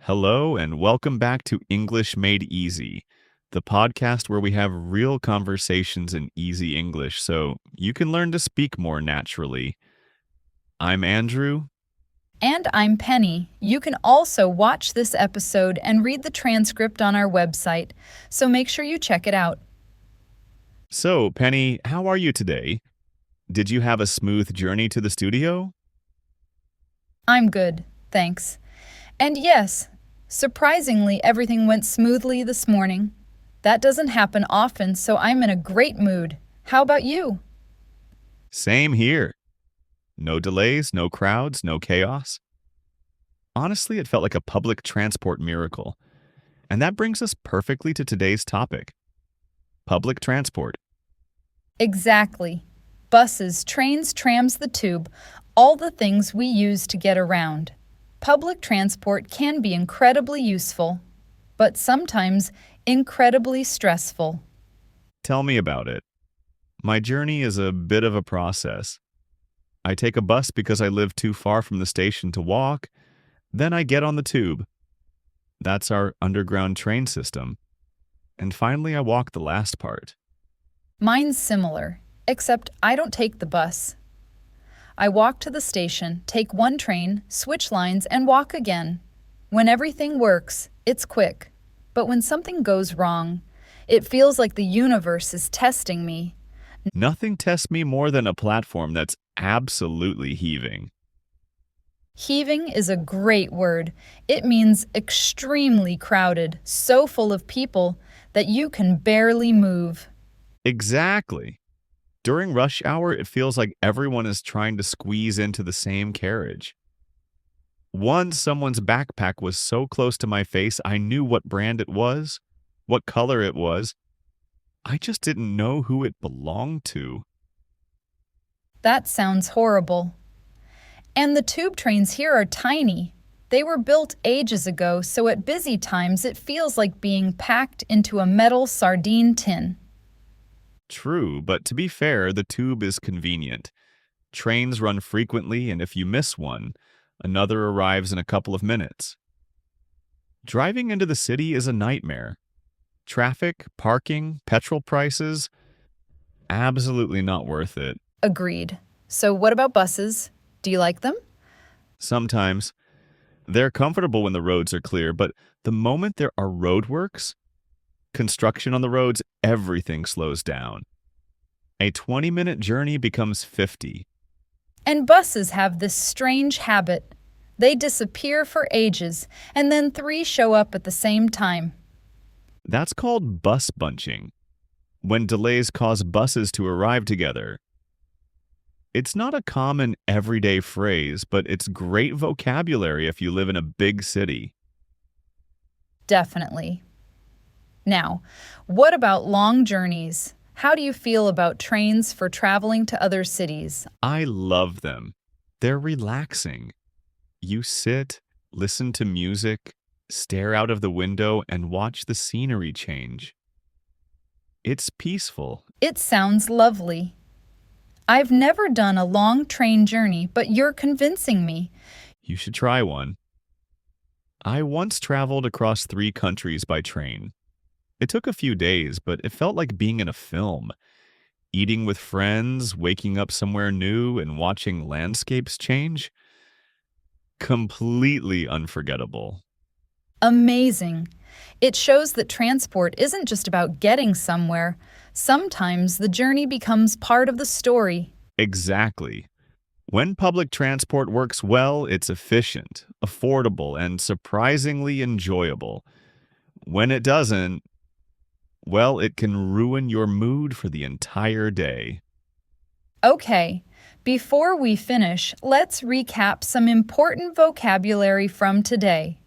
Hello, and welcome back to English Made Easy, the podcast where we have real conversations in easy English so you can learn to speak more naturally. I'm Andrew. And I'm Penny. You can also watch this episode and read the transcript on our website, so make sure you check it out. So, Penny, how are you today? Did you have a smooth journey to the studio? I'm good, thanks. And yes, surprisingly, everything went smoothly this morning. That doesn't happen often, so I'm in a great mood. How about you? Same here. No delays, no crowds, no chaos. Honestly, it felt like a public transport miracle. And that brings us perfectly to today's topic: public transport. Exactly. Buses, trains, trams, the tube, all the things we use to get around. Public transport can be incredibly useful, but sometimes incredibly stressful. Tell me about it. My journey is a bit of a process. I take a bus because I live too far from the station to walk. Then I get on the tube. That's our underground train system. And finally, I walk the last part. Mine's similar, except I don't take the bus. I walk to the station, take one train, switch lines, and walk again. When everything works, it's quick. But when something goes wrong, it feels like the universe is testing me. Nothing tests me more than a platform that's absolutely heaving. Heaving is a great word. It means extremely crowded, so full of people that you can barely move. Exactly. During rush hour, it feels like everyone is trying to squeeze into the same carriage. Once someone's backpack was so close to my face, I knew what brand it was, what color it was. I just didn't know who it belonged to. That sounds horrible. And the tube trains here are tiny. They were built ages ago, so at busy times it feels like being packed into a metal sardine tin. True, but to be fair, the tube is convenient. Trains run frequently, and if you miss one, another arrives in a couple of minutes. Driving into the city is a nightmare. Traffic, parking, petrol prices, absolutely not worth it. Agreed. So, what about buses? Do you like them? Sometimes they're comfortable when the roads are clear, but the moment there are roadworks, construction on the roads, everything slows down. A 20-minute journey becomes 50. And buses have this strange habit. They disappear for ages, and then three show up at the same time. That's called bus bunching, when delays cause buses to arrive together. It's not a common everyday phrase, but it's great vocabulary if you live in a big city. Definitely. Now, what about long journeys? How do you feel about trains for traveling to other cities? I love them. They're relaxing. You sit, listen to music, stare out of the window, and watch the scenery change. It's peaceful. It sounds lovely. I've never done a long train journey, but you're convincing me. You should try one. I once traveled across 3 countries by train. It took a few days, but it felt like being in a film. Eating with friends, waking up somewhere new, and watching landscapes change. Completely unforgettable. Amazing. It shows that transport isn't just about getting somewhere. Sometimes the journey becomes part of the story. Exactly. When public transport works well, it's efficient, affordable, and surprisingly enjoyable. When it doesn't, well, it can ruin your mood for the entire day. Okay, before we finish, let's recap some important vocabulary from today.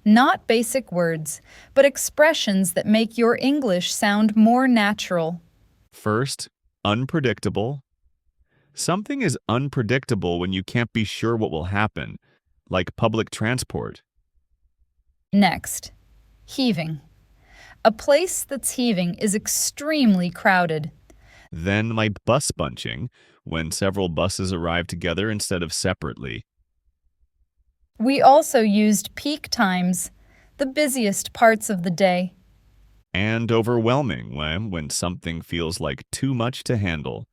Not basic words, but expressions that make your English sound more natural. First, unpredictable. Something is unpredictable when you can't be sure what will happen, like public transport. Next, heaving. A place that's heaving is extremely crowded. Then my bus bunching, when several buses arrive together instead of separately. We also used peak times. the busiest parts of the day. And overwhelming when something feels like too much to handle.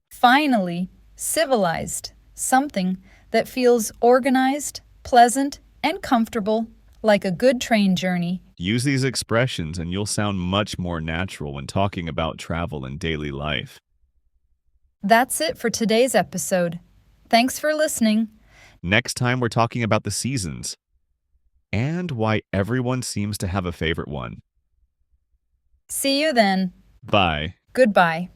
Finally, civilized, something that feels organized, pleasant, and comfortable, like a good train journey. Use these expressions and you'll sound much more natural when talking about travel and daily life. That's it for today's episode. Thanks for listening. Next time, we're talking about the seasons and why everyone seems to have a favorite one. See you then. Bye. Goodbye.